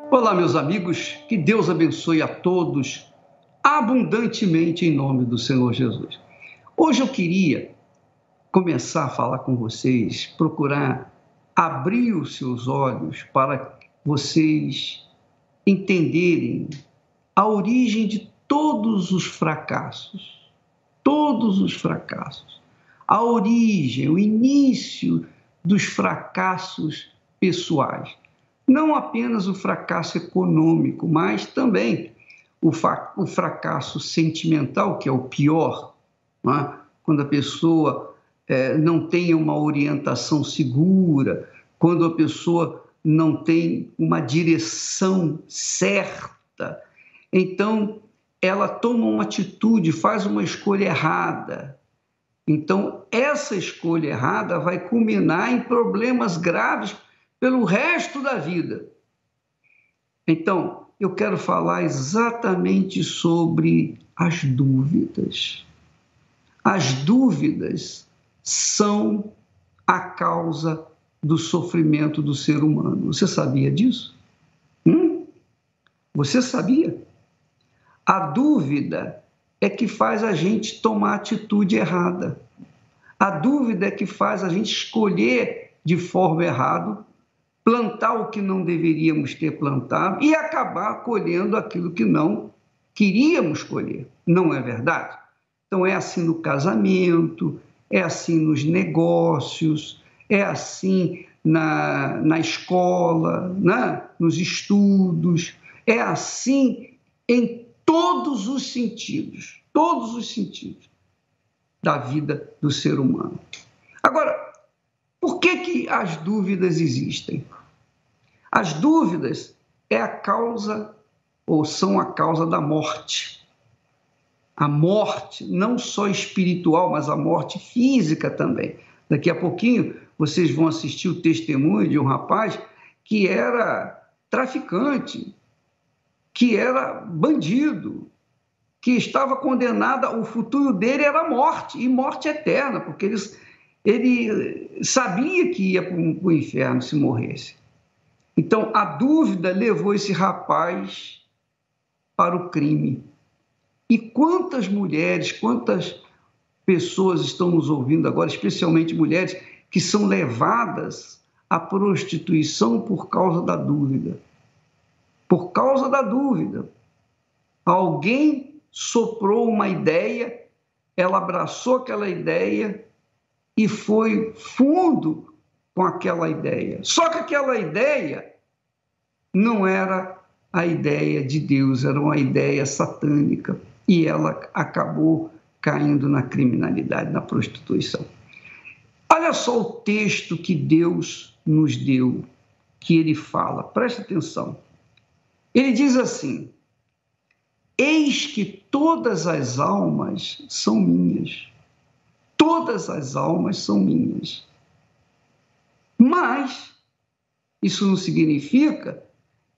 Olá, meus amigos, que Deus abençoe a todos abundantemente em nome do Senhor Jesus. Hoje eu queria começar a falar com vocês, procurar abrir os seus olhos para vocês entenderem a origem de todos os fracassos. Todos os fracassos. A origem, o início dos fracassos pessoais. Não apenas o fracasso econômico, mas também o fracasso sentimental, que é o pior, não é? Quando a pessoa não tem uma orientação segura, quando a pessoa não tem uma direção certa, então ela toma uma atitude, faz uma escolha errada. Então, essa escolha errada vai culminar em problemas graves pelo resto da vida. Então, eu quero falar exatamente sobre as dúvidas. As dúvidas são a causa do sofrimento do ser humano. Você sabia disso? Você sabia? A dúvida é que faz a gente tomar atitude errada. A dúvida é que faz a gente escolher de forma errada, plantar o que não deveríamos ter plantado e acabar colhendo aquilo que não queríamos colher. Não é verdade? Então, é assim no casamento, é assim nos negócios, é assim na escola, né? Nos estudos, é assim em todos os sentidos da vida do ser humano. Agora, por que as dúvidas existem? As dúvidas é a causa, ou são a causa da morte. A morte, não só espiritual, mas a morte física também. Daqui a pouquinho, vocês vão assistir o testemunho de um rapaz que era traficante, que era bandido, que estava condenado, o futuro dele era a morte, e morte eterna, porque ele sabia que ia para o inferno se morresse. Então, a dúvida levou esse rapaz para o crime. E quantas mulheres, quantas pessoas estão nos ouvindo agora, especialmente mulheres, que são levadas à prostituição por causa da dúvida. Por causa da dúvida. Alguém soprou uma ideia, ela abraçou aquela ideia e foi fundo com aquela ideia. Só que aquela ideia não era a ideia de Deus, era uma ideia satânica. E ela acabou caindo na criminalidade, na prostituição. Olha só o texto que Deus nos deu, que ele fala, presta atenção. Ele diz assim: eis que todas as almas são minhas. Todas as almas são minhas. Mas isso não significa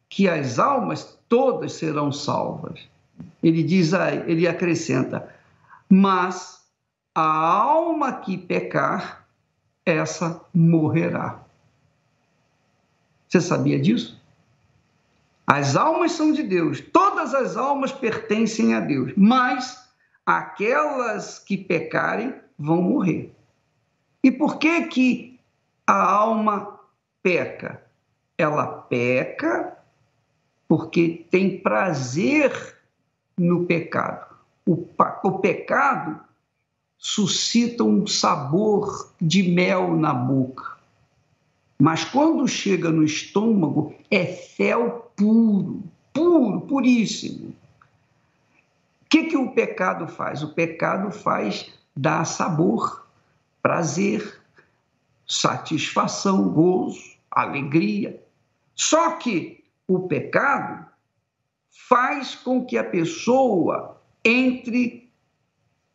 que as almas todas serão salvas. Ele acrescenta: mas a alma que pecar, essa morrerá. Você sabia disso? As almas são de Deus, todas as almas pertencem a Deus, mas aquelas que pecarem vão morrer. E por que a alma peca? Ela peca porque tem prazer no pecado. O pecado suscita um sabor de mel na boca. Mas quando chega no estômago, é fel puro, puríssimo. O que o pecado faz? O pecado faz dar sabor, prazer, satisfação, gozo, alegria. Só que o pecado faz com que a pessoa entre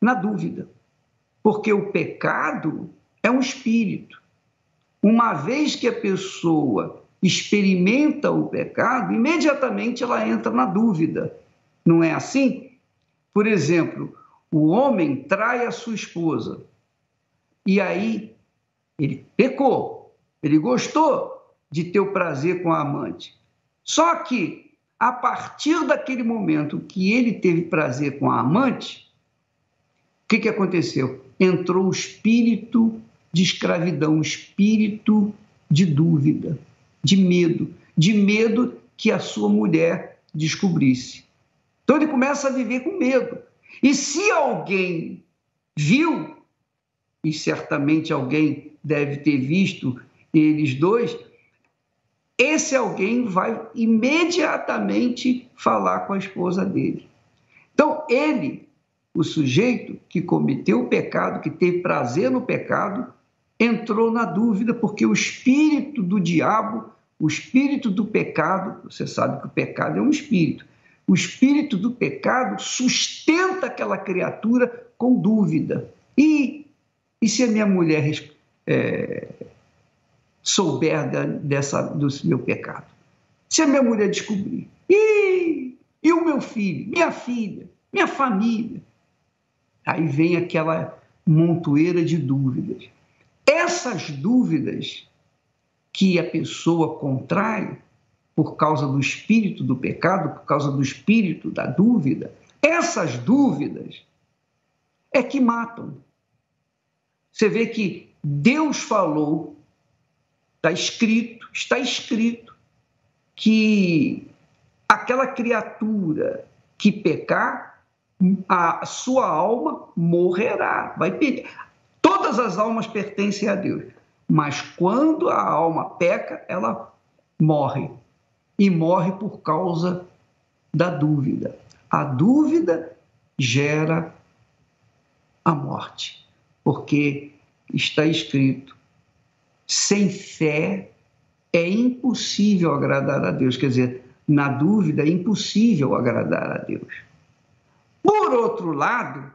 na dúvida, porque o pecado é um espírito. Uma vez que a pessoa experimenta o pecado, imediatamente ela entra na dúvida. Não é assim? Por exemplo, o homem trai a sua esposa e aí ele pecou, ele gostou de ter o prazer com a amante. Só que, a partir daquele momento que ele teve prazer com a amante, o que aconteceu? Entrou o espírito de escravidão, o espírito de dúvida, de medo que a sua mulher descobrisse. Então ele começa a viver com medo. E se alguém viu, e certamente alguém deve ter visto eles dois, esse alguém vai imediatamente falar com a esposa dele. Então ele, o sujeito que cometeu o pecado, que teve prazer no pecado, entrou na dúvida, porque o espírito do diabo, o espírito do pecado, você sabe que o pecado é um espírito, o espírito do pecado sustenta aquela criatura com dúvida. E se a minha mulher souber do meu pecado? Se a minha mulher descobrir? E o meu filho, minha filha, minha família? Aí vem aquela montoeira de dúvidas. Essas dúvidas que a pessoa contrai por causa do espírito do pecado, por causa do espírito da dúvida, essas dúvidas é que matam. Você vê que Deus falou, está escrito que aquela criatura que pecar, a sua alma morrerá, vai perder. Todas as almas pertencem a Deus, mas quando a alma peca, ela morre, e morre por causa da dúvida. A dúvida gera a morte, porque está escrito: sem fé é impossível agradar a Deus. Quer dizer, na dúvida é impossível agradar a Deus. Por outro lado,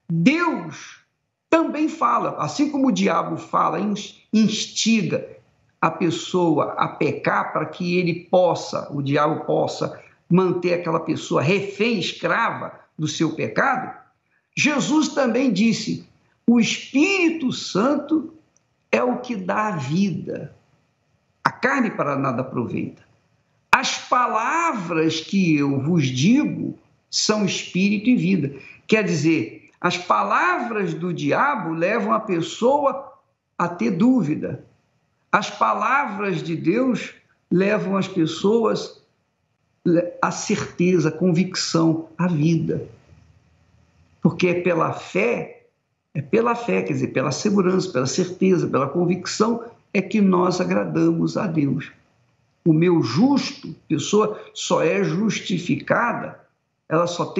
Deus também fala, assim como o diabo fala, instiga a pessoa a pecar para que o diabo possa manter aquela pessoa refém, escrava do seu pecado. Jesus também disse: o Espírito Santo é o que dá a vida. A carne para nada aproveita. As palavras que eu vos digo são espírito e vida. Quer dizer, as palavras do diabo levam a pessoa a ter dúvida. As palavras de Deus levam as pessoas à certeza, à convicção, à vida. Porque é pela fé, quer dizer, pela segurança, pela certeza, pela convicção, é que nós agradamos a Deus. O meu justo, pessoa só é justificada, ela só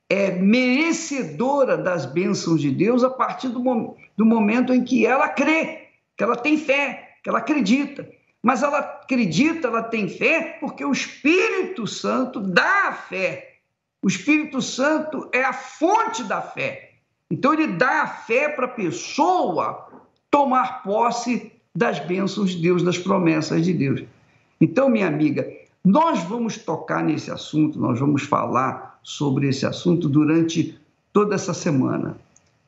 é merecedora das bênçãos de Deus a partir do momento em que ela crê, que ela tem fé, que ela acredita. Mas ela acredita, ela tem fé, porque o Espírito Santo dá a fé. O Espírito Santo é a fonte da fé. Então, ele dá a fé para a pessoa tomar posse das bênçãos de Deus, das promessas de Deus. Então, minha amiga, nós vamos tocar nesse assunto, nós vamos falar sobre esse assunto durante toda essa semana,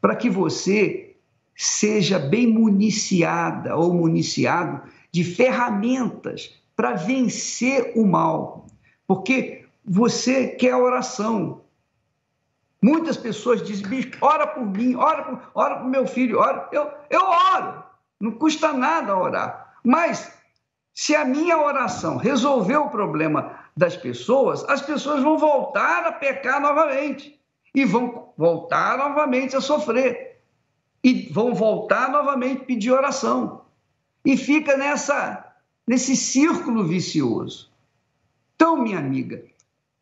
para que você seja bem municiada ou municiado de ferramentas para vencer o mal, porque você quer a oração. Muitas pessoas dizem: bicho, ora por mim, ora por meu filho, ora. Eu oro, não custa nada orar, mas se a minha oração resolver o problema das pessoas, as pessoas vão voltar a pecar novamente e vão voltar novamente a sofrer e vão voltar novamente a pedir oração e fica nesse círculo vicioso. Então, minha amiga,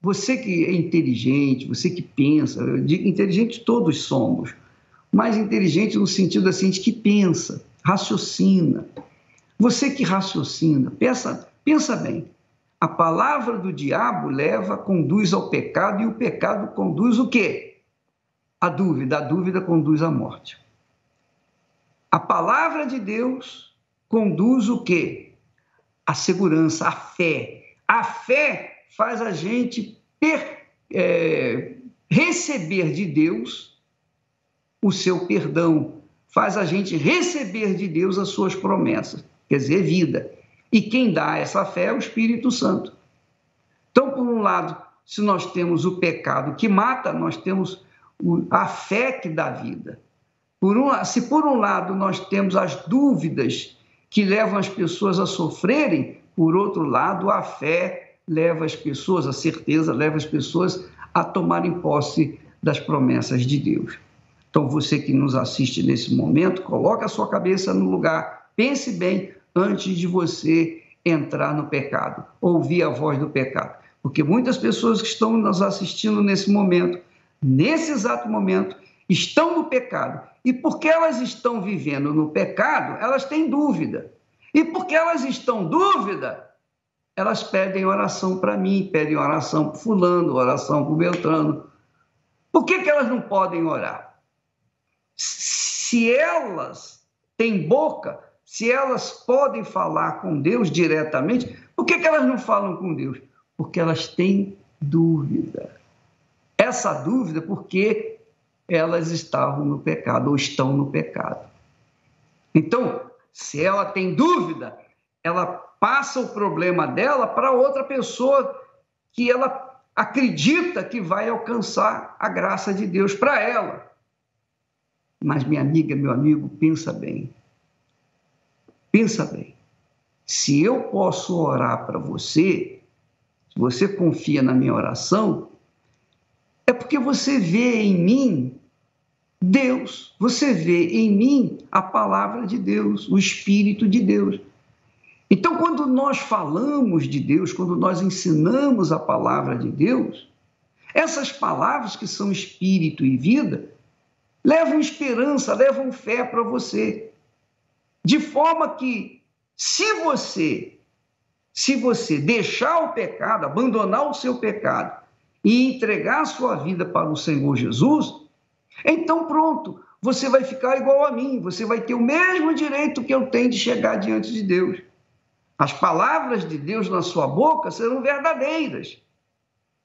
você que é inteligente, você que pensa, eu digo, inteligente todos somos, mas inteligente no sentido assim de que pensa, raciocina. Você que raciocina, pensa bem. A palavra do diabo conduz ao pecado, e o pecado conduz o quê? A dúvida conduz à morte. A palavra de Deus conduz o quê? A segurança, a fé. A fé faz a gente receber de Deus o seu perdão, faz a gente receber de Deus as suas promessas, quer dizer, vida. E quem dá essa fé é o Espírito Santo. Então, por um lado, se nós temos o pecado que mata, nós temos a fé que dá vida. Se por um lado nós temos as dúvidas que levam as pessoas a sofrerem, por outro lado, a fé leva as pessoas, a certeza leva as pessoas a tomarem posse das promessas de Deus. Então, você que nos assiste nesse momento, coloque a sua cabeça no lugar, pense bem antes de você entrar no pecado, ouvir a voz do pecado. Porque muitas pessoas que estão nos assistindo nesse momento, nesse exato momento, estão no pecado. E porque elas estão vivendo no pecado, elas têm dúvida. E porque elas estão dúvida, elas pedem oração para mim, pedem oração para fulano, oração para o Beltrano. Por que elas não podem orar? Se elas têm boca, se elas podem falar com Deus diretamente, por que elas não falam com Deus? Porque elas têm dúvida. Essa dúvida porque elas estavam no pecado ou estão no pecado. Então, se ela tem dúvida, ela passa o problema dela para outra pessoa que ela acredita que vai alcançar a graça de Deus para ela. Mas, minha amiga, meu amigo, pensa bem. Pensa bem. Se eu posso orar para você, se você confia na minha oração, é porque você vê em mim Deus, você vê em mim a palavra de Deus, o Espírito de Deus. Então, quando nós falamos de Deus, quando nós ensinamos a palavra de Deus, essas palavras que são Espírito e vida, levam esperança, levam fé para você. De forma que, se você deixar o pecado, abandonar o seu pecado e entregar a sua vida para o Senhor Jesus, então pronto, você vai ficar igual a mim, você vai ter o mesmo direito que eu tenho de chegar diante de Deus. As palavras de Deus na sua boca serão verdadeiras.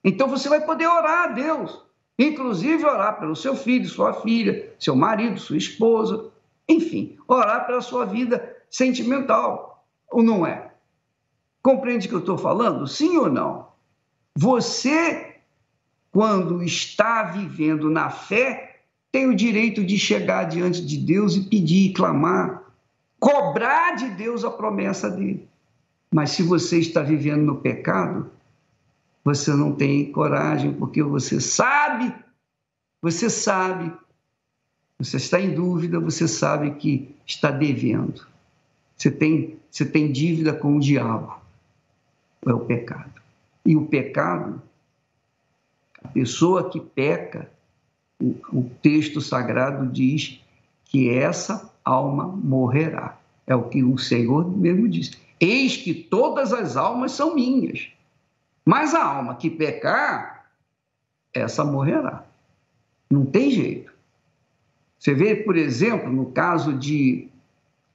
Então você vai poder orar a Deus, inclusive orar pelo seu filho, sua filha, seu marido, sua esposa, enfim, orar pela sua vida sentimental, ou não é? Compreende o que eu estou falando? Sim ou não? Você, quando está vivendo na fé, tem o direito de chegar diante de Deus e pedir, clamar, cobrar de Deus a promessa dele. Mas se você está vivendo no pecado, você não tem coragem, porque você sabe, você está em dúvida, você sabe que está devendo. Você tem dívida com o diabo. É o pecado. E o pecado, a pessoa que peca, o texto sagrado diz que essa alma morrerá. É o que o Senhor mesmo diz. Eis que todas as almas são minhas, mas a alma que pecar, essa morrerá. Não tem jeito. Você vê, por exemplo, no caso de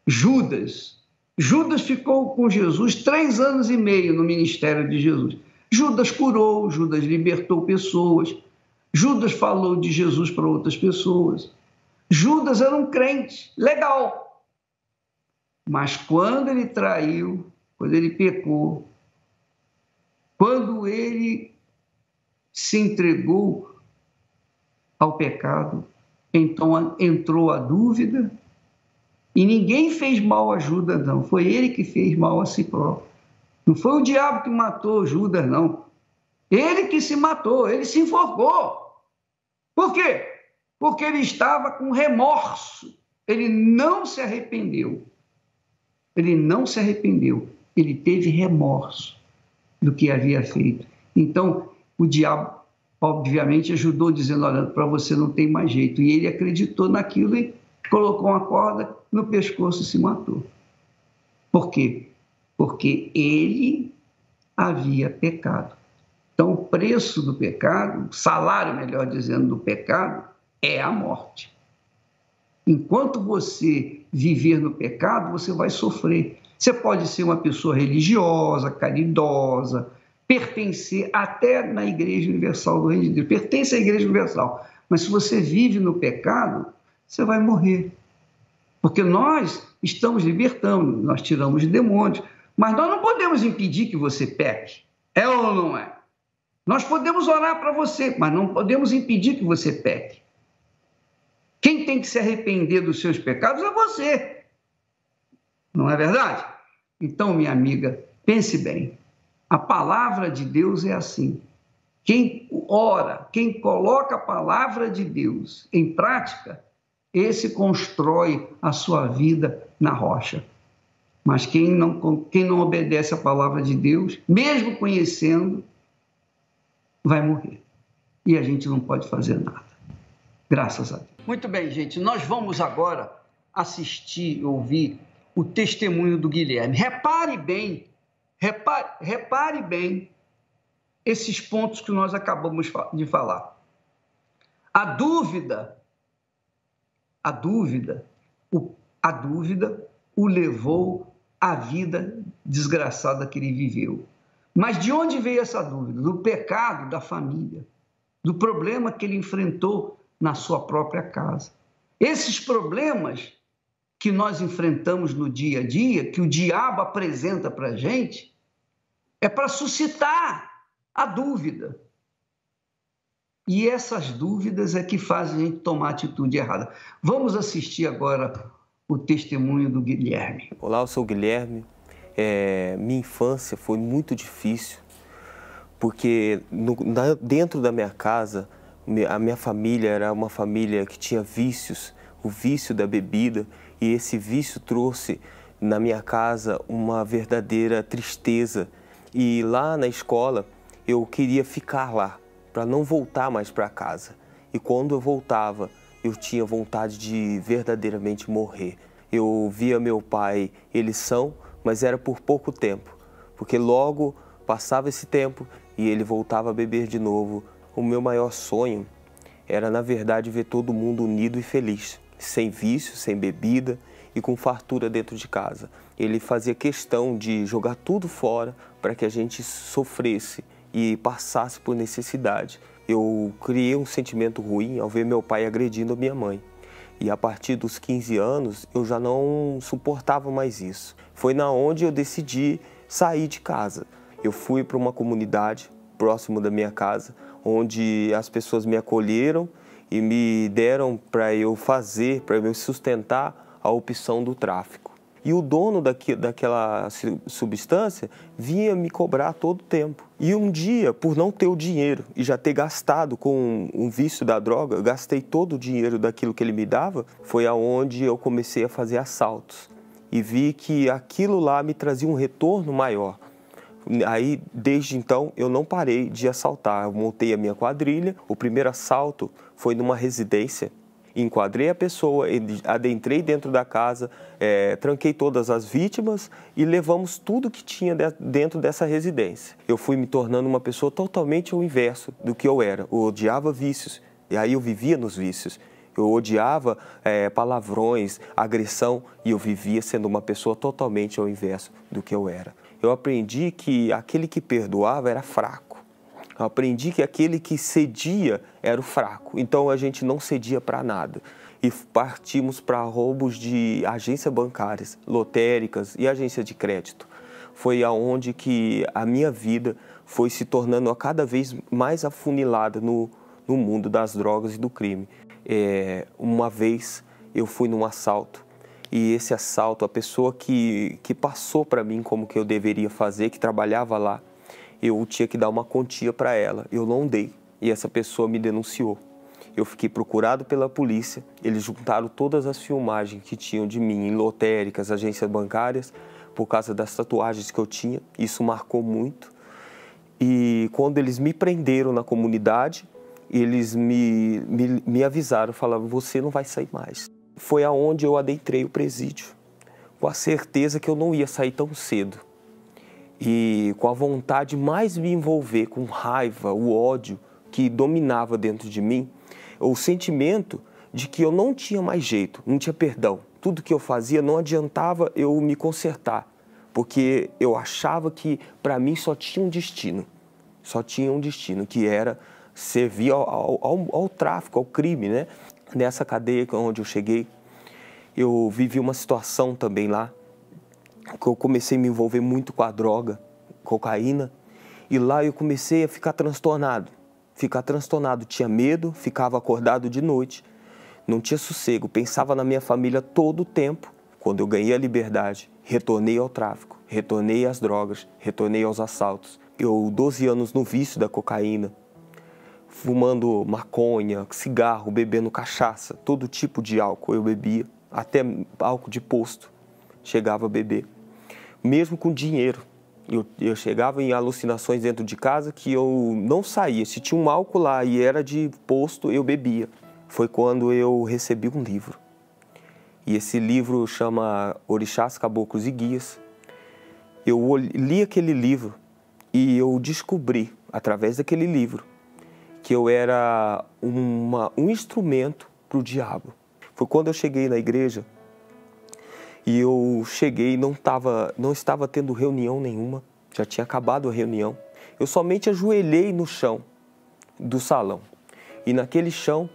Judas. Judas ficou com Jesus 3 anos e meio no ministério de Jesus. Judas curou, Judas libertou pessoas, Judas falou de Jesus para outras pessoas. Judas era um crente, legal. Mas quando ele traiu, quando ele pecou, quando ele se entregou ao pecado, então entrou a dúvida, e ninguém fez mal a Judas, não. Foi ele que fez mal a si próprio. Não foi o diabo que matou Judas, não. Ele que se matou, ele se enforcou. Por quê? Porque ele estava com remorso. Ele não se arrependeu. Ele não se arrependeu. Ele teve remorso do que havia feito. Então, o diabo, obviamente, ajudou, dizendo, olha, para você não tem mais jeito. E ele acreditou naquilo e colocou uma corda no pescoço e se matou. Por quê? Porque ele havia pecado. Então, o preço do pecado, o salário, melhor dizendo, do pecado, é a morte. Enquanto você viver no pecado, você vai sofrer. Você pode ser uma pessoa religiosa, caridosa, pertencer até na Igreja Universal do Reino de Deus, pertence à Igreja Universal. Mas se você vive no pecado, você vai morrer. Porque nós estamos libertando, nós tiramos demônios, Mas nós não podemos impedir que você peque. É ou não é? Nós podemos orar para você, mas não podemos impedir que você peque. Quem tem que se arrepender dos seus pecados é você. Não é verdade? Então, minha amiga, pense bem. A palavra de Deus é assim. Quem ora, quem coloca a palavra de Deus em prática, esse constrói a sua vida na rocha. Mas quem não obedece a palavra de Deus, mesmo conhecendo, vai morrer. E a gente não pode fazer nada. Graças a Deus. Muito bem, gente. Nós vamos agora assistir, ouvir o testemunho do Guilherme. Repare bem esses pontos que nós acabamos de falar. A dúvida o levou à vida desgraçada que ele viveu. Mas de onde veio essa dúvida? Do pecado da família, do problema que ele enfrentou na sua própria casa. Esses problemas que nós enfrentamos no dia a dia, que o diabo apresenta para a gente, é para suscitar a dúvida. E essas dúvidas é que fazem a gente tomar a atitude errada. Vamos assistir agora o testemunho do Guilherme. Olá, eu sou o Guilherme. Minha infância foi muito difícil, porque dentro da minha casa, a minha família era uma família que tinha vícios, o vício da bebida, e esse vício trouxe na minha casa uma verdadeira tristeza. E lá na escola, eu queria ficar lá, para não voltar mais para casa. E quando eu voltava, eu tinha vontade de verdadeiramente morrer. Eu via meu pai, eles são, mas era por pouco tempo, porque logo passava esse tempo e ele voltava a beber de novo. O meu maior sonho era, na verdade, ver todo mundo unido e feliz, sem vício, sem bebida e com fartura dentro de casa. Ele fazia questão de jogar tudo fora para que a gente sofresse e passasse por necessidade. Eu criei um sentimento ruim ao ver meu pai agredindo a minha mãe. E a partir dos 15 anos, eu já não suportava mais isso. Foi na onde eu decidi sair de casa. Eu fui para uma comunidade próximo da minha casa, onde as pessoas me acolheram e me deram para eu sustentar a opção do tráfico. E o dono daquela substância vinha me cobrar todo o tempo. E um dia, por não ter o dinheiro e já ter gastado com um vício da droga, eu gastei todo o dinheiro daquilo que ele me dava, foi aonde eu comecei a fazer assaltos. E vi que aquilo lá me trazia um retorno maior. Aí, desde então, eu não parei de assaltar. Eu montei a minha quadrilha. O primeiro assalto foi numa residência. Enquadrei a pessoa, adentrei dentro da casa, tranquei todas as vítimas e levamos tudo que tinha dentro dessa residência. Eu fui me tornando uma pessoa totalmente ao inverso do que eu era. Eu odiava vícios, e aí eu vivia nos vícios. Eu odiava palavrões, agressão, e eu vivia sendo uma pessoa totalmente ao inverso do que eu era. Eu aprendi que aquele que perdoava era fraco. Eu aprendi que aquele que cedia era o fraco, então a gente não cedia para nada. E partimos para roubos de agências bancárias, lotéricas e agência de crédito. Foi aonde que a minha vida foi se tornando a cada vez mais afunilada no mundo das drogas e do crime. Uma vez eu fui num assalto, e esse assalto, a pessoa que passou para mim como que eu deveria fazer, que trabalhava lá, eu tinha que dar uma quantia para ela, eu não dei, e essa pessoa me denunciou. Eu fiquei procurado pela polícia, eles juntaram todas as filmagens que tinham de mim em lotéricas, agências bancárias, por causa das tatuagens que eu tinha, isso marcou muito. E quando eles me prenderam na comunidade, eles me avisaram, falaram, você não vai sair mais. Foi aonde eu adentrei o presídio, com a certeza que eu não ia sair tão cedo. E com a vontade de mais me envolver com raiva, o ódio que dominava dentro de mim, o sentimento de que eu não tinha mais jeito, não tinha perdão. Tudo que eu fazia não adiantava eu me consertar, porque eu achava que para mim só tinha um destino, que era servir ao tráfico, ao crime, né? Nessa cadeia onde eu cheguei, eu vivi uma situação também lá, que eu comecei a me envolver muito com a droga, cocaína, e lá eu comecei a ficar transtornado. Tinha medo, ficava acordado de noite, não tinha sossego, pensava na minha família todo o tempo. Quando eu ganhei a liberdade, retornei ao tráfico, retornei às drogas, retornei aos assaltos. Eu, 12 anos no vício da cocaína, fumando maconha, cigarro, bebendo cachaça, todo tipo de álcool eu bebia, até álcool de posto chegava a beber. Mesmo com dinheiro, eu chegava em alucinações dentro de casa que eu não saía. Se tinha um álcool lá e era de posto, eu bebia. Foi quando eu recebi um livro. E esse livro chama Orixás, Caboclos e Guias. Eu li aquele livro e eu descobri, através daquele livro, que eu era um instrumento para o diabo. Foi quando eu cheguei na igreja e eu cheguei e não estava tendo reunião nenhuma, já tinha acabado a reunião. Eu somente ajoelhei no chão do salão e naquele chão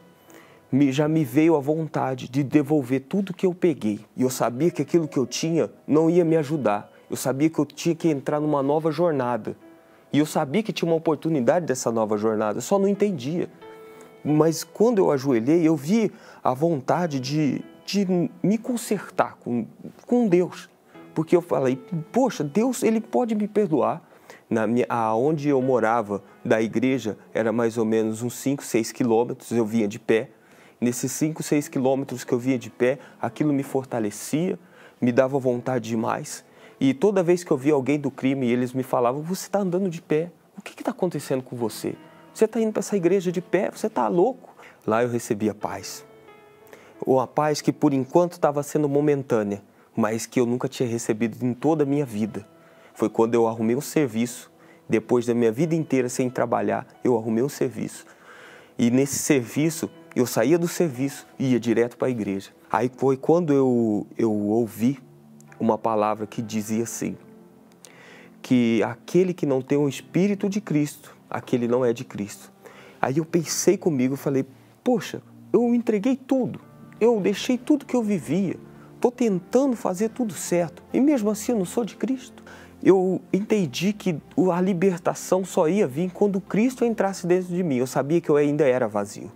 já me veio a vontade de devolver tudo que eu peguei. E eu sabia que aquilo que eu tinha não ia me ajudar. Eu sabia que eu tinha que entrar numa nova jornada. E eu sabia que tinha uma oportunidade dessa nova jornada, eu só não entendia. Mas quando eu ajoelhei, eu vi a vontade de me consertar com Deus. Porque eu falei, poxa, Deus, Ele pode me perdoar. Onde eu morava da igreja era mais ou menos uns 5, 6 quilômetros, eu vinha de pé. Nesses 5, 6 quilômetros que eu vinha de pé, aquilo me fortalecia, me dava vontade demais. E toda vez que eu via alguém do crime, eles me falavam, você está andando de pé, o que está acontecendo com você? Você está indo para essa igreja de pé, você está louco? Lá eu recebia paz. Uma paz que por enquanto estava sendo momentânea, mas que eu nunca tinha recebido em toda a minha vida. Foi quando eu arrumei um serviço, depois da minha vida inteira sem trabalhar, eu arrumei um serviço. E nesse serviço, eu saía do serviço e ia direto para a igreja. Aí foi quando eu ouvi uma palavra que dizia assim, que aquele que não tem o Espírito de Cristo, aquele não é de Cristo. Aí eu pensei comigo e falei, poxa, eu entreguei tudo, eu deixei tudo que eu vivia, estou tentando fazer tudo certo e mesmo assim eu não sou de Cristo. Eu entendi que a libertação só ia vir quando Cristo entrasse dentro de mim. Eu sabia que eu ainda era vazio.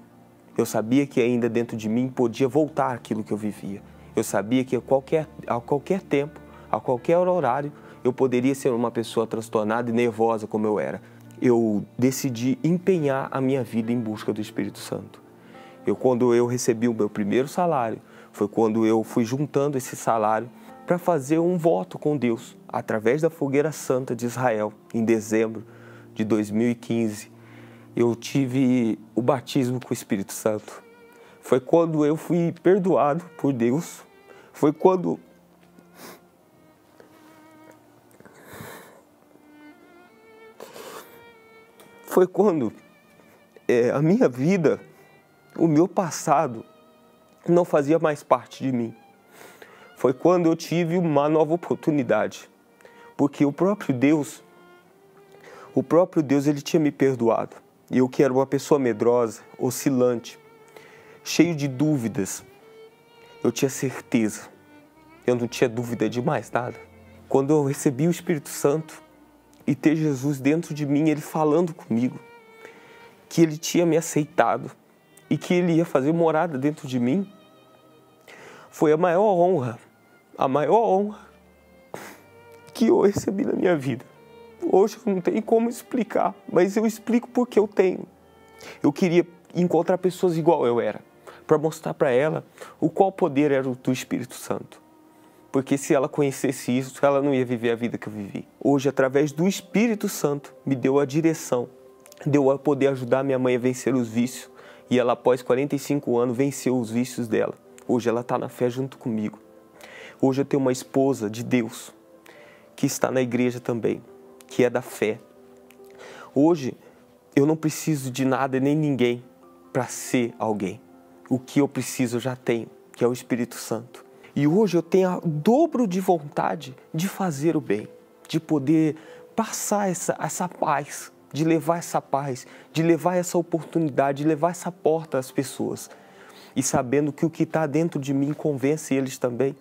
Eu sabia que ainda dentro de mim podia voltar aquilo que eu vivia. Eu sabia que a qualquer tempo, a qualquer horário, eu poderia ser uma pessoa transtornada e nervosa como eu era. Eu decidi empenhar a minha vida em busca do Espírito Santo. Quando eu recebi o meu primeiro salário, foi quando eu fui juntando esse salário para fazer um voto com Deus, através da Fogueira Santa de Israel, em dezembro de 2015. Eu tive o batismo com o Espírito Santo. Foi quando eu fui perdoado por Deus. Foi quando a minha vida, o meu passado, não fazia mais parte de mim. Foi quando eu tive uma nova oportunidade. Porque o próprio Deus, Ele tinha me perdoado. E eu que era uma pessoa medrosa, oscilante, cheio de dúvidas, eu tinha certeza. Eu não tinha dúvida de mais nada. Quando eu recebi o Espírito Santo e ter Jesus dentro de mim, Ele falando comigo, que Ele tinha me aceitado e que Ele ia fazer morada dentro de mim, foi a maior honra que eu recebi na minha vida. Hoje eu não tenho como explicar, mas eu explico porque eu tenho. Eu queria encontrar pessoas igual eu era, para mostrar para ela o qual poder era o do Espírito Santo. Porque se ela conhecesse isso, ela não ia viver a vida que eu vivi. Hoje, através do Espírito Santo, me deu a direção, deu a poder ajudar minha mãe a vencer os vícios. E ela, após 45 anos, venceu os vícios dela. Hoje ela está na fé junto comigo. Hoje eu tenho uma esposa de Deus, que está na igreja também, que é da fé. Hoje eu não preciso de nada nem ninguém para ser alguém. O que eu preciso eu já tenho, que é o Espírito Santo. E hoje eu tenho o dobro de vontade de fazer o bem, de poder passar essa paz, de levar essa paz, de levar essa oportunidade, de levar essa porta às pessoas. E sabendo que o que está dentro de mim convence eles também.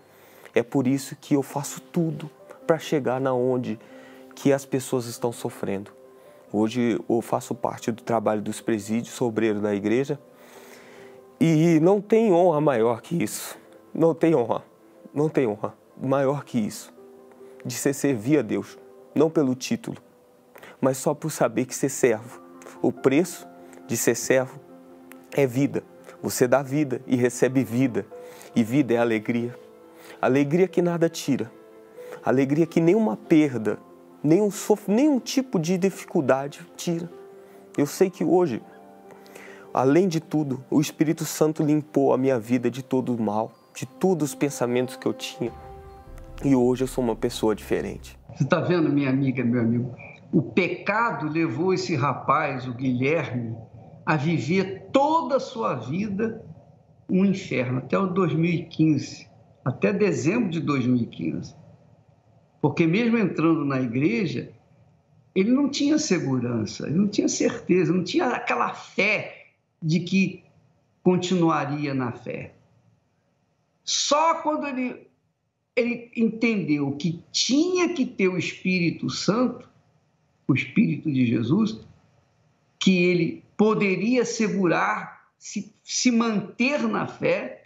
É por isso que eu faço tudo para chegar na onde que as pessoas estão sofrendo. Hoje eu faço parte do trabalho dos presídios, sou obreiro da igreja, e não tem honra maior que isso. Não tem honra maior que isso, de você servir a Deus, não pelo título, mas só por saber que ser servo. O preço de ser servo é vida. Você dá vida e recebe vida, e vida é alegria. Alegria que nada tira, alegria que nenhuma perda, nenhum tipo de dificuldade tira. Eu sei que hoje, além de tudo, o Espírito Santo limpou a minha vida de todo o mal, de todos os pensamentos que eu tinha. E hoje eu sou uma pessoa diferente. Você está vendo, minha amiga, meu amigo? O pecado levou esse rapaz, o Guilherme, a viver toda a sua vida um inferno, até o 2015, até dezembro de 2015. Porque mesmo entrando na igreja, ele não tinha segurança, ele não tinha certeza, não tinha aquela fé de que continuaria na fé. Só quando ele entendeu que tinha que ter o Espírito Santo, o Espírito de Jesus, que ele poderia segurar, se manter na fé,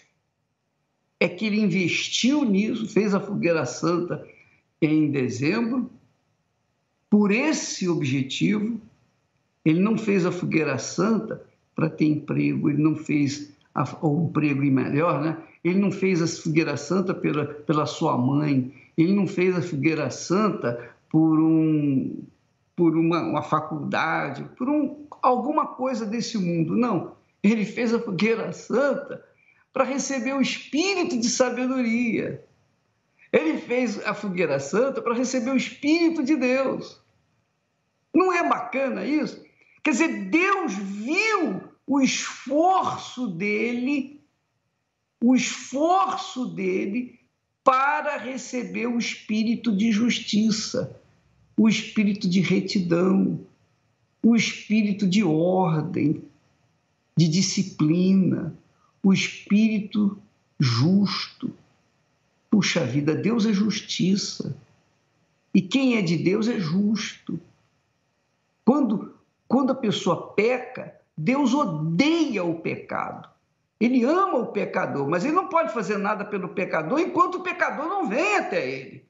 é que ele investiu nisso, fez a Fogueira Santa em dezembro, por esse objetivo. Ele não fez a Fogueira Santa para ter emprego, ele não fez o emprego melhor, né? Ele não fez a Fogueira Santa pela sua mãe, ele não fez a Fogueira Santa por uma faculdade, por alguma coisa desse mundo. Não, ele fez a Fogueira Santa para receber o Espírito de sabedoria. Ele fez a Fogueira Santa para receber o Espírito de Deus. Não é bacana isso? Quer dizer, Deus viu o esforço dele para receber o espírito de justiça, o espírito de retidão, o espírito de ordem, de disciplina, o espírito justo. Puxa vida, Deus é justiça. E quem é de Deus é justo. Quando a pessoa peca, Deus odeia o pecado. Ele ama o pecador, mas ele não pode fazer nada pelo pecador enquanto o pecador não vem até ele.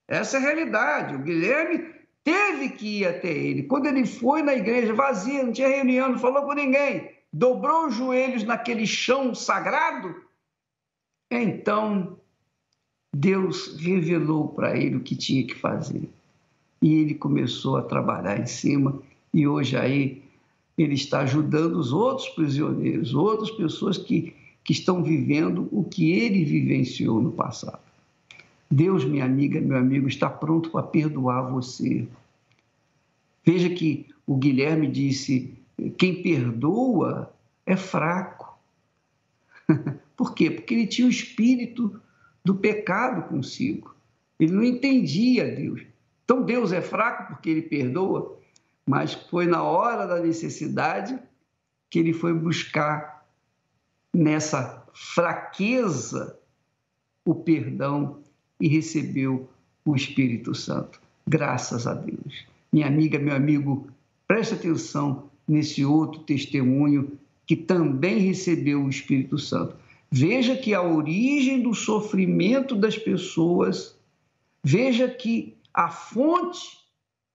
Essa é a realidade. O Guilherme teve que ir até ele. Quando ele foi na igreja vazia, não tinha reunião, não falou com ninguém, dobrou os joelhos naquele chão sagrado, então Deus revelou para ele o que tinha que fazer. E ele começou a trabalhar em cima, e hoje aí ele está ajudando os outros prisioneiros, outras pessoas que estão vivendo o que ele vivenciou no passado. Deus, minha amiga, meu amigo, está pronto para perdoar você. Veja que o Guilherme disse, quem perdoa é fraco. Por quê? Porque ele tinha o espírito do pecado consigo. Ele não entendia Deus. Então Deus é fraco porque ele perdoa, mas foi na hora da necessidade que ele foi buscar nessa fraqueza o perdão e recebeu o Espírito Santo. Graças a Deus. Minha amiga, meu amigo, preste atenção nesse outro testemunho que também recebeu o Espírito Santo. Veja que a origem do sofrimento das pessoas, veja que a fonte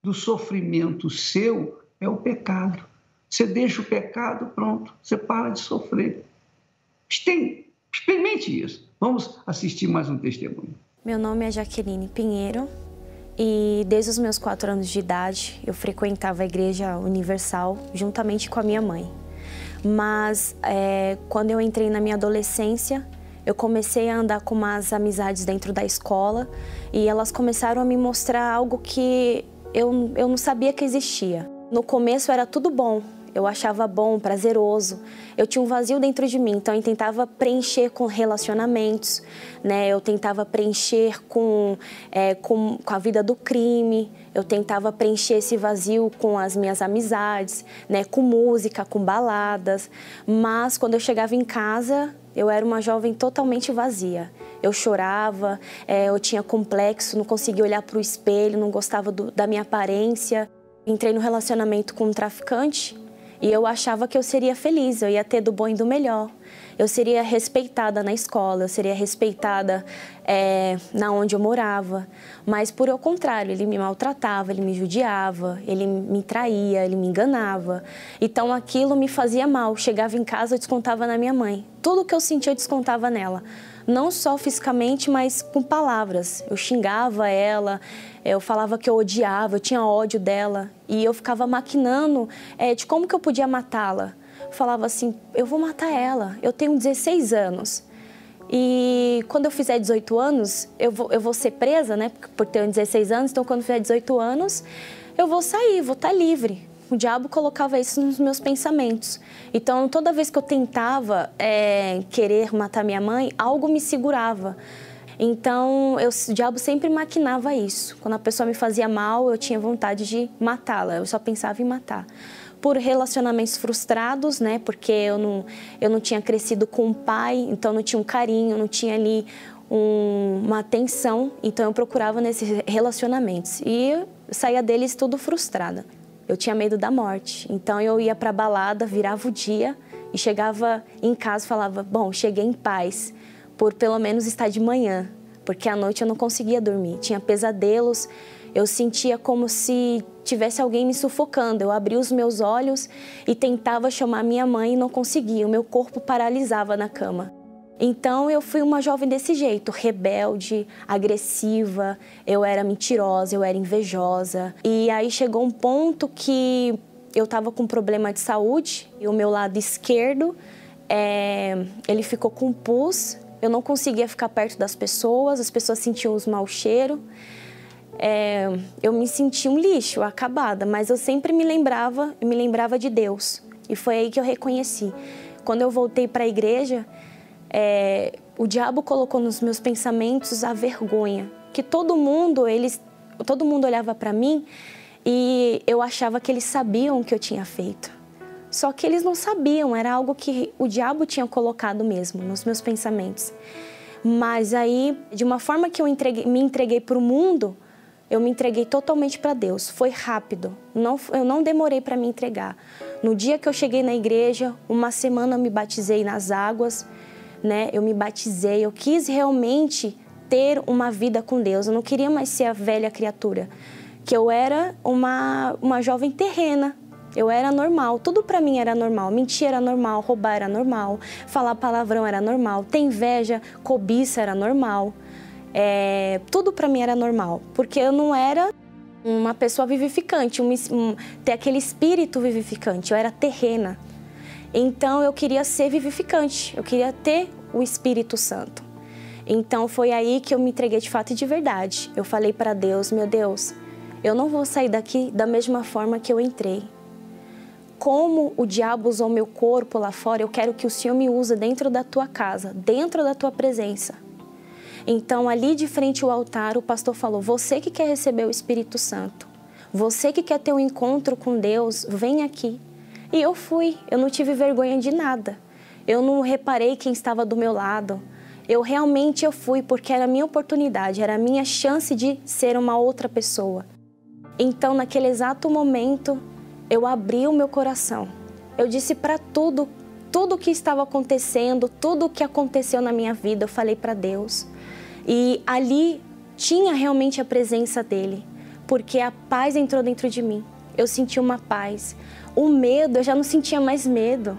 do sofrimento seu é o pecado. Você deixa o pecado, pronto, você para de sofrer. Experimente isso. Vamos assistir mais um testemunho. Meu nome é Jaqueline Pinheiro e desde os meus 4 anos de idade eu frequentava a Igreja Universal juntamente com a minha mãe. Mas quando eu entrei na minha adolescência, eu comecei a andar com umas amizades dentro da escola e elas começaram a me mostrar algo que eu não sabia que existia. No começo era tudo bom, eu achava bom, prazeroso. Eu tinha um vazio dentro de mim, então eu tentava preencher com relacionamentos, né? Eu tentava preencher com a vida do crime, eu tentava preencher esse vazio com as minhas amizades, né? Com música, com baladas. Mas quando eu chegava em casa, Eu era uma jovem totalmente vazia. Eu chorava, eu tinha complexo, não conseguia olhar para o espelho, não gostava da minha aparência. Entrei no relacionamento com um traficante e eu achava que eu seria feliz, eu ia ter do bom e do melhor. Eu seria respeitada na escola, eu seria respeitada na onde eu morava. Mas, por ao contrário, ele me maltratava, ele me judiava, ele me traía, ele me enganava. Então, aquilo me fazia mal. Chegava em casa, eu descontava na minha mãe. Tudo que eu sentia, eu descontava nela. Não só fisicamente, mas com palavras. Eu xingava ela, eu falava que eu odiava, eu tinha ódio dela. E eu ficava maquinando de como que eu podia matá-la. Falava assim, eu vou matar ela, eu tenho 16 anos. E quando eu fizer 18 anos, eu vou ser presa, né? Por ter 16 anos, então quando eu fizer 18 anos, eu vou sair, vou estar livre. O diabo colocava isso nos meus pensamentos. Então, toda vez que eu tentava querer matar minha mãe, algo me segurava. Então, o diabo sempre maquinava isso. Quando a pessoa me fazia mal, eu tinha vontade de matá-la, eu só pensava em matar. Por relacionamentos frustrados, né? Porque eu não tinha crescido com um pai, então não tinha um carinho, não tinha ali uma atenção. Então eu procurava nesses relacionamentos e eu saía deles tudo frustrada. Eu tinha medo da morte, então eu ia pra balada, virava o dia e chegava em casa e falava, bom, cheguei em paz, por pelo menos estar de manhã, porque à noite eu não conseguia dormir, tinha pesadelos. Eu sentia como se tivesse alguém me sufocando. Eu abria os meus olhos e tentava chamar minha mãe e não conseguia. O meu corpo paralisava na cama. Então eu fui uma jovem desse jeito, rebelde, agressiva, eu era mentirosa, eu era invejosa. E aí chegou um ponto que eu estava com problema de saúde e o meu lado esquerdo, ele ficou com pus. Eu não conseguia ficar perto das pessoas, as pessoas sentiam os mau cheiro. Eu me sentia um lixo, acabada, mas eu sempre me lembrava de Deus. E foi aí que eu reconheci. Quando eu voltei para a igreja, o diabo colocou nos meus pensamentos a vergonha. Que todo mundo olhava para mim e eu achava que eles sabiam o que eu tinha feito. Só que eles não sabiam, era algo que o diabo tinha colocado mesmo nos meus pensamentos. Mas aí, de uma forma que eu me entreguei para o mundo, eu me entreguei totalmente para Deus. Foi rápido, eu não demorei para me entregar. No dia que eu cheguei na igreja, uma semana eu me batizei nas águas, né? Eu me batizei, eu quis realmente ter uma vida com Deus. Eu não queria mais ser a velha criatura, que eu era uma jovem terrena. Eu era normal, tudo para mim era normal. Mentir era normal, roubar era normal, falar palavrão era normal, ter inveja, cobiça era normal. Tudo para mim era normal, porque eu não era uma pessoa vivificante, ter aquele espírito vivificante, eu era terrena. Então eu queria ser vivificante, eu queria ter o Espírito Santo. Então foi aí que eu me entreguei de fato e de verdade. Eu falei para Deus, meu Deus, eu não vou sair daqui da mesma forma que eu entrei. Como o diabo usou meu corpo lá fora, eu quero que o Senhor me use dentro da tua casa, dentro da tua presença. Então, ali de frente ao altar, o pastor falou, você que quer receber o Espírito Santo, você que quer ter um encontro com Deus, vem aqui. E eu fui, eu não tive vergonha de nada. Eu não reparei quem estava do meu lado. Eu fui porque era a minha oportunidade, era a minha chance de ser uma outra pessoa. Então, naquele exato momento, eu abri o meu coração. Eu disse para tudo o que estava acontecendo, tudo o que aconteceu na minha vida, eu falei para Deus. E ali tinha realmente a presença dele, porque a paz entrou dentro de mim. Eu senti uma paz. O medo, eu já não sentia mais medo.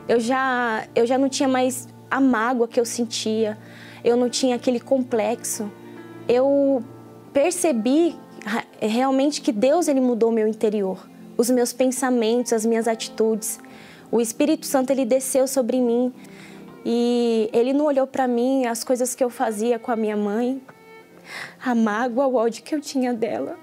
Eu já não tinha mais a mágoa que eu sentia. Eu não tinha aquele complexo. Eu percebi realmente que Deus, ele mudou o meu interior. Os meus pensamentos, as minhas atitudes. O Espírito Santo, ele desceu sobre mim. E ele não olhou para mim as coisas que eu fazia com a minha mãe, a mágoa, o ódio que eu tinha dela.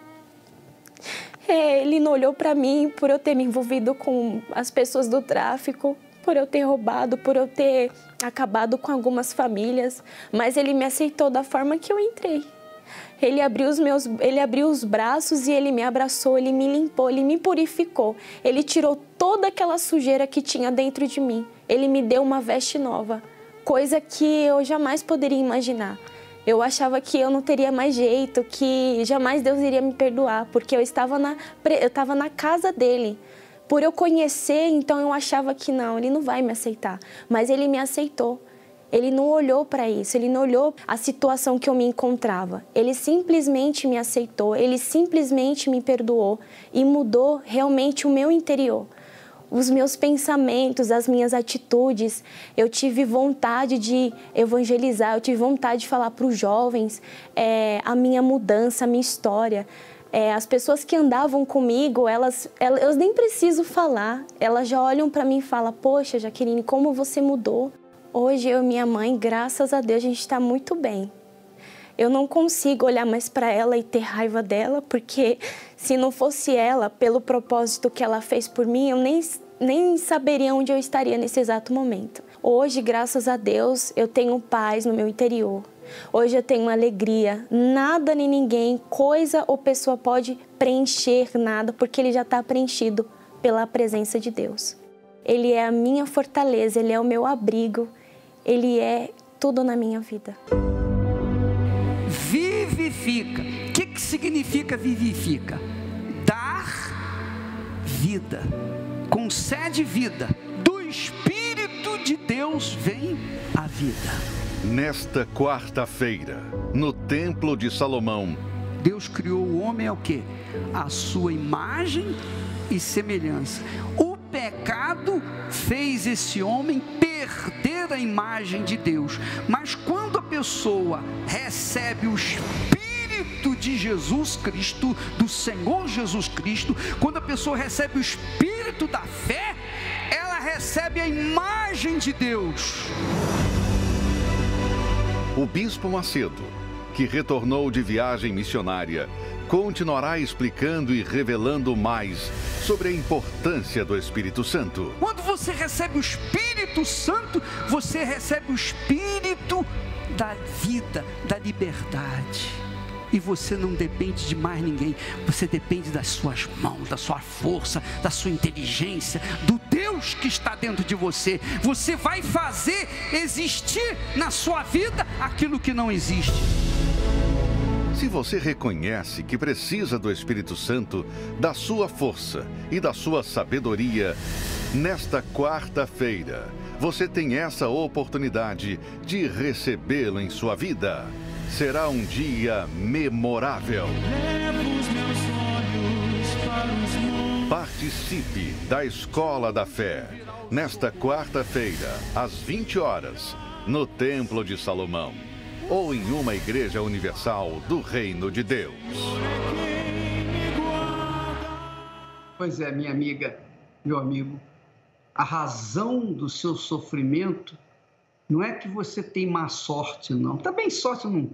Ele não olhou para mim por eu ter me envolvido com as pessoas do tráfico, por eu ter roubado, por eu ter acabado com algumas famílias, mas ele me aceitou da forma que eu entrei. Ele abriu os braços e ele me abraçou, ele me limpou, ele me purificou. Ele tirou toda aquela sujeira que tinha dentro de mim. Ele me deu uma veste nova, coisa que eu jamais poderia imaginar. Eu achava que eu não teria mais jeito, que jamais Deus iria me perdoar, porque eu estava na casa dele. Por eu conhecer, então eu achava que não, ele não vai me aceitar. Mas ele me aceitou. Ele não olhou para isso, ele não olhou a situação que eu me encontrava. Ele simplesmente me aceitou, ele simplesmente me perdoou e mudou realmente o meu interior. Os meus pensamentos, as minhas atitudes, eu tive vontade de evangelizar, eu tive vontade de falar para os jovens a minha mudança, a minha história. As pessoas que andavam comigo, eu nem preciso falar, elas já olham para mim e falam: poxa, Jaqueline, como você mudou. Hoje eu e minha mãe, graças a Deus, a gente está muito bem. Eu não consigo olhar mais para ela e ter raiva dela, porque se não fosse ela, pelo propósito que ela fez por mim, eu nem saberia onde eu estaria nesse exato momento. Hoje, graças a Deus, eu tenho paz no meu interior. Hoje eu tenho alegria. Nada nem ninguém, coisa ou pessoa pode preencher nada, porque ele já está preenchido pela presença de Deus. Ele é a minha fortaleza, ele é o meu abrigo, ele é tudo na minha vida. Vivifica. O que significa vivifica? Dar vida. Concede vida. Do Espírito de Deus vem a vida. Nesta quarta-feira, no Templo de Salomão, Deus criou o homem o quê? A sua imagem e semelhança. O pecado fez esse homem perder a imagem de Deus. Mas quando a pessoa recebe o Espírito de Jesus Cristo, do Senhor Jesus Cristo, quando a pessoa recebe o Espírito da fé, ela recebe a imagem de Deus. O Bispo Macedo, que retornou de viagem missionária, continuará explicando e revelando mais sobre a importância do Espírito Santo. Quando você recebe o Espírito Santo, você recebe o Espírito da vida, da liberdade. E você não depende de mais ninguém, você depende das suas mãos, da sua força, da sua inteligência, do Deus que está dentro de você. Você vai fazer existir na sua vida aquilo que não existe. Se você reconhece que precisa do Espírito Santo, da sua força e da sua sabedoria, nesta quarta-feira, você tem essa oportunidade de recebê-lo em sua vida. Será um dia memorável. Participe da Escola da Fé, nesta quarta-feira, às 20 horas, no Templo de Salomão, ou em uma igreja universal do Reino de Deus. Pois é, minha amiga, meu amigo, a razão do seu sofrimento não é que você tem má sorte, não. Também sorte não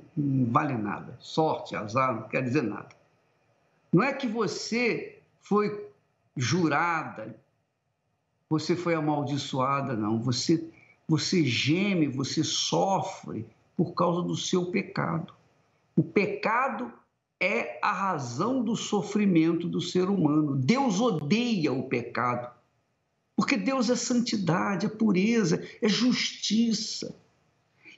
vale nada. Sorte, azar, não quer dizer nada. Não é que você foi jurada, você foi amaldiçoada, não. Você geme, você sofre por causa do seu pecado. O pecado é a razão do sofrimento do ser humano. Deus odeia o pecado. Porque Deus é santidade, é pureza, é justiça.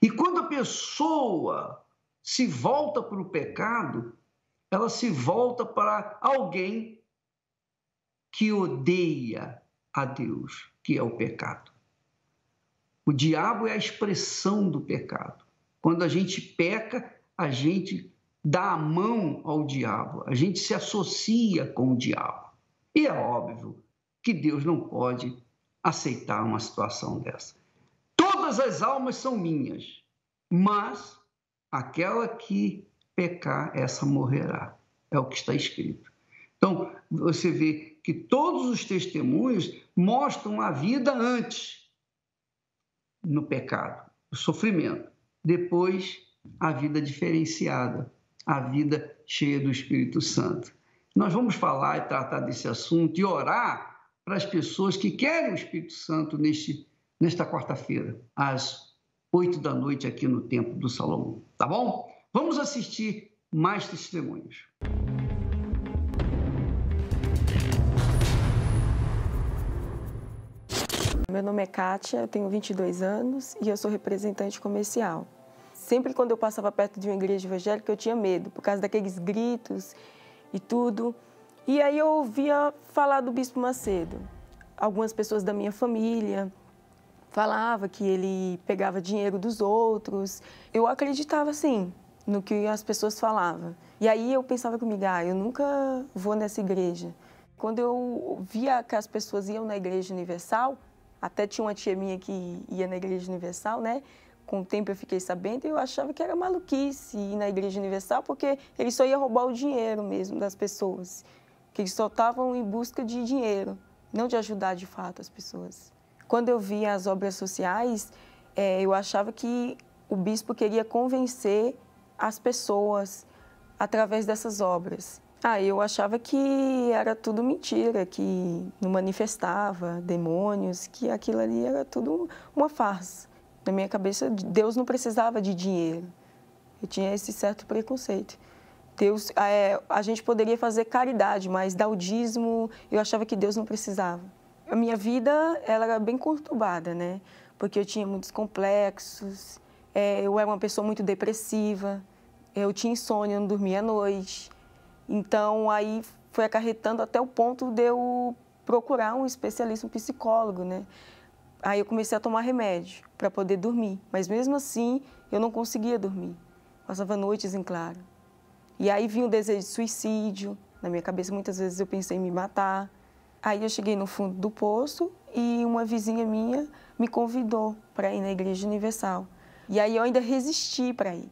E quando a pessoa se volta para o pecado, ela se volta para alguém que odeia a Deus, que é o pecado. O diabo é a expressão do pecado. Quando a gente peca, a gente dá a mão ao diabo, a gente se associa com o diabo. E é óbvio que Deus não pode aceitar uma situação dessa. Todas as almas são minhas, mas aquela que pecar, essa morrerá. É o que está escrito. Então, você vê que todos os testemunhos mostram a vida antes, no pecado, o sofrimento. Depois, a vida diferenciada, a vida cheia do Espírito Santo. Nós vamos falar e tratar desse assunto e orar para as pessoas que querem o Espírito Santo nesta quarta-feira, às 8 da noite, aqui no Templo do Salomão. Tá bom? Vamos assistir mais testemunhos. Meu nome é Kátia, eu tenho 22 anos e eu sou representante comercial. Sempre quando eu passava perto de uma igreja evangélica, eu tinha medo, por causa daqueles gritos e tudo. E aí eu ouvia falar do Bispo Macedo. Algumas pessoas da minha família falavam que ele pegava dinheiro dos outros. Eu acreditava, assim, no que as pessoas falavam. E aí eu pensava comigo, eu nunca vou nessa igreja. Quando eu via que as pessoas iam na Igreja Universal, até tinha uma tia minha que ia na Igreja Universal, né? Com o tempo eu fiquei sabendo e eu achava que era maluquice ir na Igreja Universal, porque eles só iam roubar o dinheiro mesmo das pessoas. Que eles só estavam em busca de dinheiro, não de ajudar de fato as pessoas. Quando eu via as obras sociais, eu achava que o bispo queria convencer as pessoas através dessas obras. Eu achava que era tudo mentira, que não manifestava demônios, que aquilo ali era tudo uma farsa. Na minha cabeça, Deus não precisava de dinheiro. Eu tinha esse certo preconceito. Deus, a gente poderia fazer caridade, mas dar o dízimo, eu achava que Deus não precisava. A minha vida, ela era bem conturbada, né? Porque eu tinha muitos complexos, eu era uma pessoa muito depressiva, eu tinha insônia, eu não dormia à noite. Então, aí foi acarretando até o ponto de eu procurar um especialista, um psicólogo, né? Aí eu comecei a tomar remédio para poder dormir, mas mesmo assim eu não conseguia dormir, passava noites em claro. E aí vinha o desejo de suicídio, na minha cabeça muitas vezes eu pensei em me matar. Aí eu cheguei no fundo do poço e uma vizinha minha me convidou para ir na Igreja Universal. E aí eu ainda resisti para ir,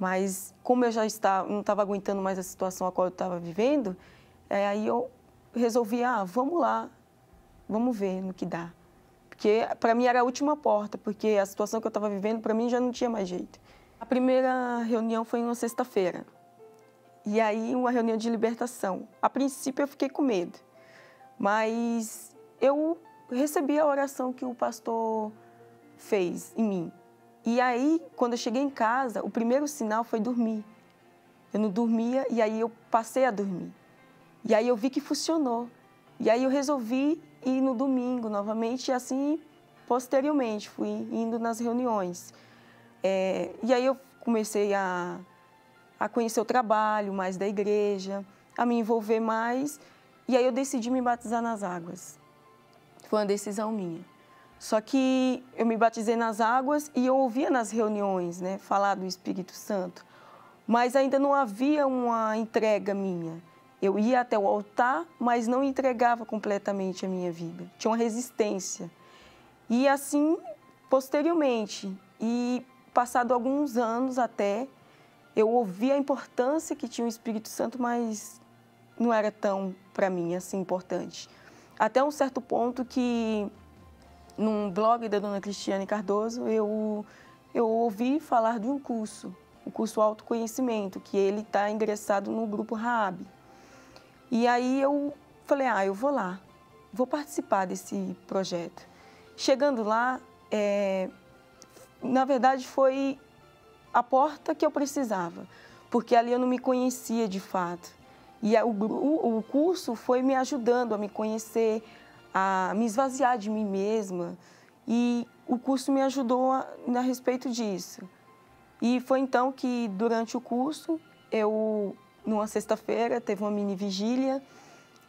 mas como eu já não estava aguentando mais a situação a qual eu estava vivendo, aí eu resolvi, vamos lá, vamos ver no que dá. Porque para mim era a última porta, porque a situação que eu estava vivendo, para mim já não tinha mais jeito. A primeira reunião foi em uma sexta-feira, e aí uma reunião de libertação. A princípio eu fiquei com medo, mas eu recebi a oração que o pastor fez em mim. E aí, quando eu cheguei em casa, o primeiro sinal foi dormir. Eu não dormia e aí eu passei a dormir. E aí eu vi que funcionou. E aí eu resolvi ir no domingo novamente e assim, posteriormente, fui indo nas reuniões. E aí eu comecei a conhecer o trabalho mais da igreja, a me envolver mais. E aí eu decidi me batizar nas águas. Foi uma decisão minha. Só que eu me batizei nas águas e eu ouvia nas reuniões, né, falar do Espírito Santo, mas ainda não havia uma entrega minha. Eu ia até o altar, mas não entregava completamente a minha vida. Tinha uma resistência. E assim, posteriormente, e passado alguns anos até, eu ouvi a importância que tinha o Espírito Santo, mas não era tão, para mim, assim, importante. Até um certo ponto que, num blog da dona Cristiane Cardoso, eu ouvi falar de um curso, o curso Autoconhecimento, que ele está ingressado no grupo Raab. E aí eu falei, eu vou lá, vou participar desse projeto. Chegando lá, na verdade foi a porta que eu precisava, porque ali eu não me conhecia de fato. E o curso foi me ajudando a me conhecer, a me esvaziar de mim mesma, e o curso me ajudou a respeito disso. E foi então que, durante o curso, numa sexta-feira, teve uma mini vigília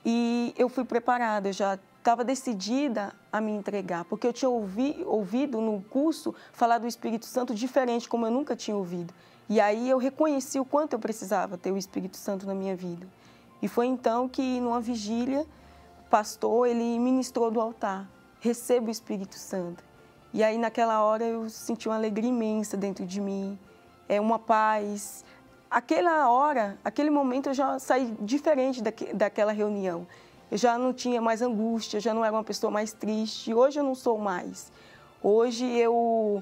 e eu fui preparada, eu já estava decidida a me entregar, porque eu tinha ouvido no curso falar do Espírito Santo diferente, como eu nunca tinha ouvido. E aí eu reconheci o quanto eu precisava ter o Espírito Santo na minha vida. E foi então que, numa vigília, o pastor, ele ministrou do altar, receba o Espírito Santo. E aí, naquela hora, eu senti uma alegria imensa dentro de mim, uma paz. Aquela hora, aquele momento, eu já saí diferente daquela reunião. Eu já não tinha mais angústia, já não era uma pessoa mais triste. Hoje eu não sou mais. Hoje eu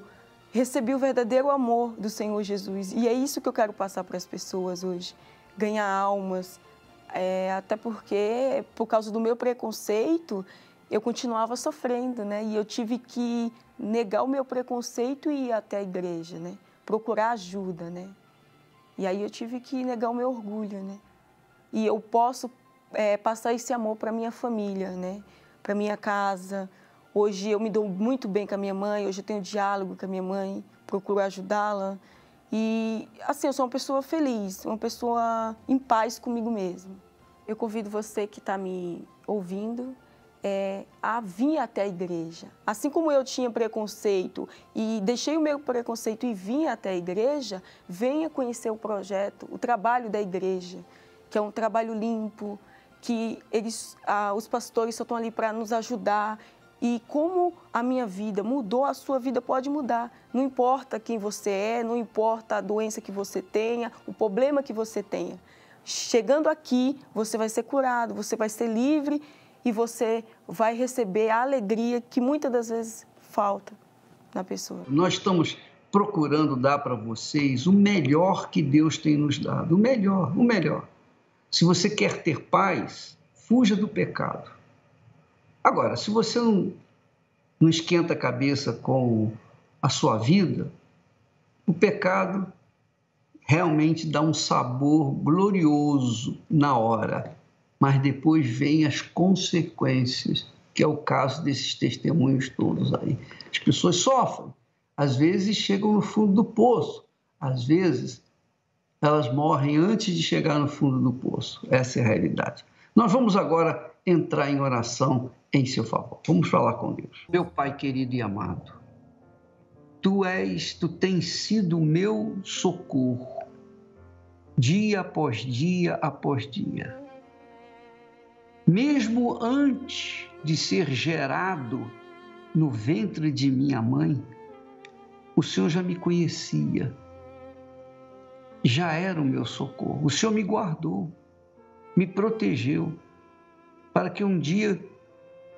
recebi o verdadeiro amor do Senhor Jesus. E é isso que eu quero passar para as pessoas hoje. Ganhar almas. Até porque, por causa do meu preconceito, eu continuava sofrendo, né? E eu tive que negar o meu preconceito e ir até a igreja, né? Procurar ajuda, né? E aí eu tive que negar o meu orgulho, né? E eu posso passar esse amor para minha família, né? Para minha casa. Hoje eu me dou muito bem com a minha mãe, hoje eu tenho diálogo com a minha mãe, procuro ajudá-la. E, assim, eu sou uma pessoa feliz, uma pessoa em paz comigo mesma. Eu convido você que está me ouvindo a vir até a igreja. Assim como eu tinha preconceito e deixei o meu preconceito e vim até a igreja, venha conhecer o projeto, o trabalho da igreja, que é um trabalho limpo, que os pastores só estão ali para nos ajudar. E como a minha vida mudou, a sua vida pode mudar. Não importa quem você é, não importa a doença que você tenha, o problema que você tenha. Chegando aqui, você vai ser curado, você vai ser livre e você vai receber a alegria que muitas das vezes falta na pessoa. Nós estamos procurando dar para vocês o melhor que Deus tem nos dado, o melhor, o melhor. Se você quer ter paz, fuja do pecado. Agora, se você não esquenta a cabeça com a sua vida, o pecado realmente dá um sabor glorioso na hora, mas depois vem as consequências, que é o caso desses testemunhos todos aí. As pessoas sofrem, às vezes chegam no fundo do poço, às vezes elas morrem antes de chegar no fundo do poço. Essa é a realidade. Nós vamos agora entrar em oração em seu favor. Vamos falar com Deus. Meu Pai querido e amado, Tu tens sido o meu socorro, dia após dia após dia. Mesmo antes de ser gerado no ventre de minha mãe, o Senhor já me conhecia, já era o meu socorro. O Senhor me guardou, me protegeu, para que um dia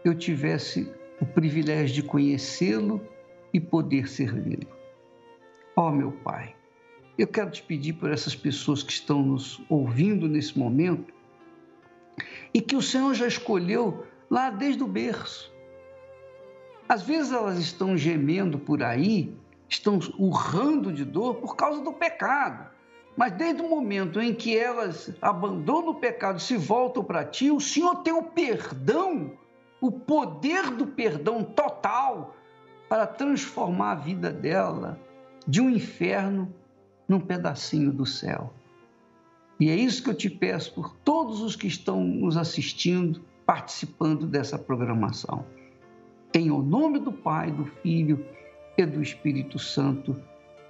eu tivesse o privilégio de conhecê-lo e poder servi-lo. Ó meu Pai, eu quero te pedir por essas pessoas que estão nos ouvindo nesse momento e que o Senhor já escolheu lá desde o berço. Às vezes elas estão gemendo por aí, estão urrando de dor por causa do pecado. Mas desde o momento em que elas abandonam o pecado e se voltam para Ti, o Senhor tem o perdão, o poder do perdão total para transformar a vida dela de um inferno num pedacinho do céu. E é isso que eu te peço por todos os que estão nos assistindo, participando dessa programação. Em o nome do Pai, do Filho e do Espírito Santo,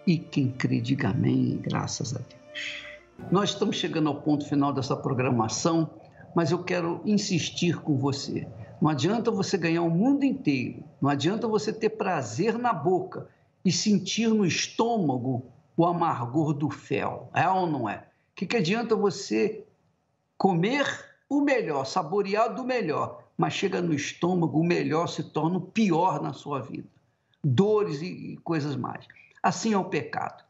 e quem crê diga amém, graças a Deus. Nós estamos chegando ao ponto final dessa programação, mas eu quero insistir com você. Não adianta você ganhar o mundo inteiro, não adianta você ter prazer na boca e sentir no estômago o amargor do fel. É ou não é? O que adianta você comer o melhor, saborear do melhor, mas chega no estômago, o melhor se torna o pior na sua vida. Dores e coisas mais. Assim é o pecado.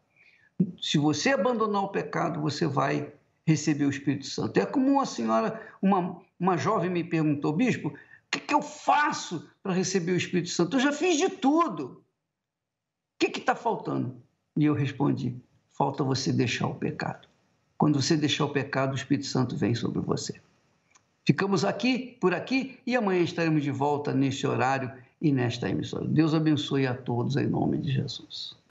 Se você abandonar o pecado, você vai receber o Espírito Santo. É como uma senhora, uma jovem me perguntou, bispo, o que eu faço para receber o Espírito Santo? Eu já fiz de tudo. O que está faltando? E eu respondi, falta você deixar o pecado. Quando você deixar o pecado, o Espírito Santo vem sobre você. Ficamos por aqui, e amanhã estaremos de volta neste horário e nesta emissora. Deus abençoe a todos em nome de Jesus.